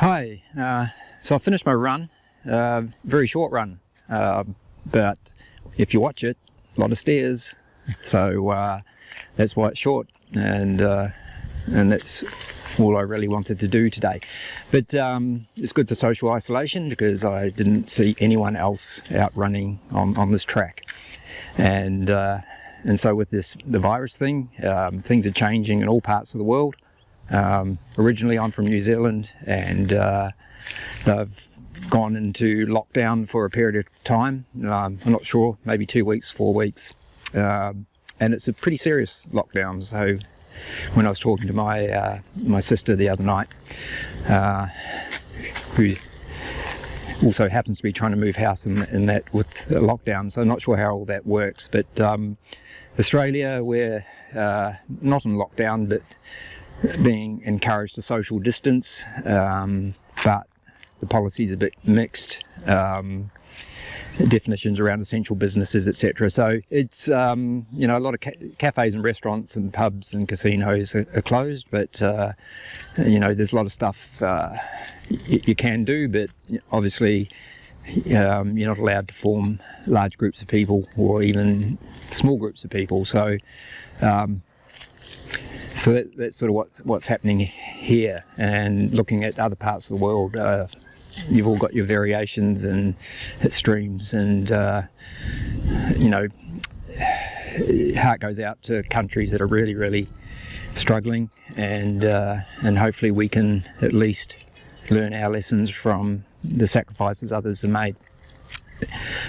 Hi, so I finished my run, very short run, but if you watch it, a lot of stairs, so that's why it's short, and that's all I really wanted to do today. But it's good for social isolation because I didn't see anyone else out running on this track, and so with the virus thing, things are changing in all parts of the world. Originally I'm from New Zealand, and they've gone into lockdown for a period of time. I'm not sure, maybe 2 weeks, 4 weeks, and it's a pretty serious lockdown. So when I was talking to my sister the other night, who also happens to be trying to move house in that with lockdown, so I'm not sure how all that works, but Australia, we're not in lockdown, but being encouraged to social distance, but the policy's a bit mixed, definitions around essential businesses, etc. So it's a lot of cafes and restaurants and pubs and casinos are closed, but there's a lot of stuff you can do, but obviously you're not allowed to form large groups of people or even small groups of people. So that's sort of what's happening here. And looking at other parts of the world, you've all got your variations and extremes, and heart goes out to countries that are really, really struggling, and hopefully we can at least learn our lessons from the sacrifices others have made.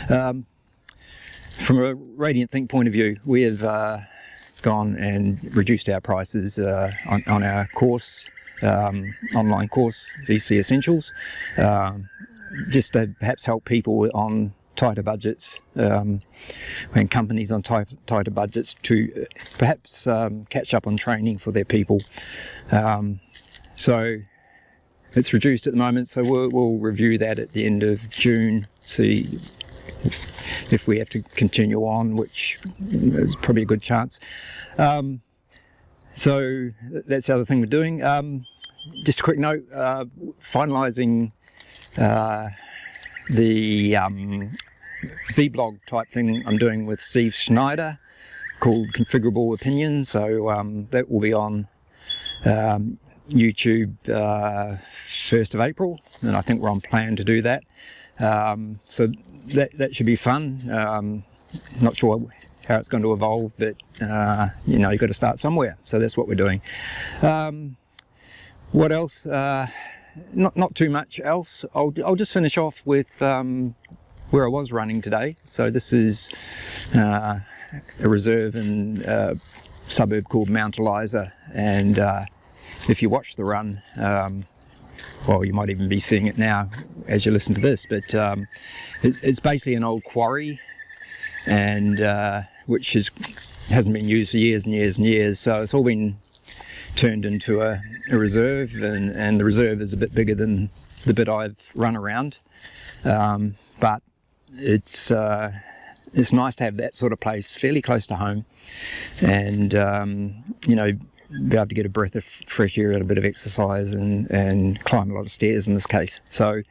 From a Radiant Think point of view, we have gone and reduced our prices on our course, online course, VC Essentials, just to perhaps help people on tighter budgets, and companies on tighter budgets to perhaps catch up on training for their people. So it's reduced at the moment, so we'll review that at the end of June, see if we have to continue on, which is probably a good chance. So that's the other thing we're doing. Just a quick note, finalising the vlog type thing I'm doing with Steve Schneider called Configurable Opinions. So that will be on YouTube 1st of April, and I think we're on plan to do that. So that should be fun. Not sure how it's going to evolve, but you've got to start somewhere. So that's what we're doing. What else? Not too much else. I'll just finish off with where I was running today. So this is a reserve in a suburb called Mount Eliza, and if you watch the run, well, you might even be seeing it now as you listen to this, but it's basically an old quarry, and which hasn't been used for years and years and years. So it's all been turned into a reserve, and the reserve is a bit bigger than the bit I've run around. But it's nice to have that sort of place fairly close to home, and be able to get a breath of fresh air and a bit of exercise, and climb a lot of stairs in this case. So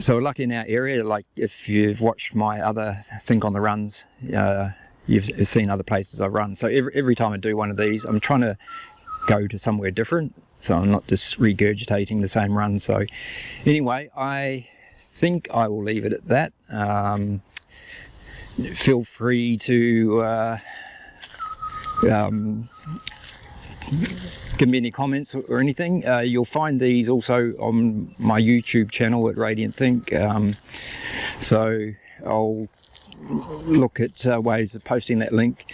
lucky in our area, like if you've watched my other Think on the Runs, you've seen other places I've run. So every time I do one of these, I'm trying to go to somewhere different, so I'm not just regurgitating the same run. So anyway, I think I will leave it at that. Feel free to give me any comments or anything. You'll find these also on my YouTube channel at Radiant Think. So I'll look at ways of posting that link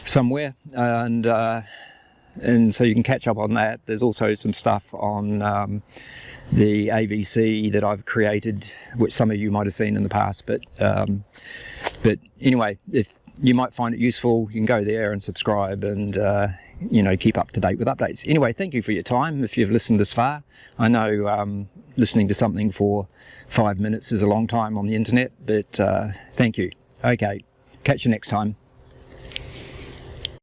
somewhere, and so you can catch up on that. There's also some stuff on the AVC that I've created, which some of you might have seen in the past, but anyway, if you might find it useful, you can go there and subscribe, and keep up to date with updates. Anyway, thank you for your time if you've listened this far. I know listening to something for 5 minutes is a long time on the internet, but thank you. Okay, catch you next time.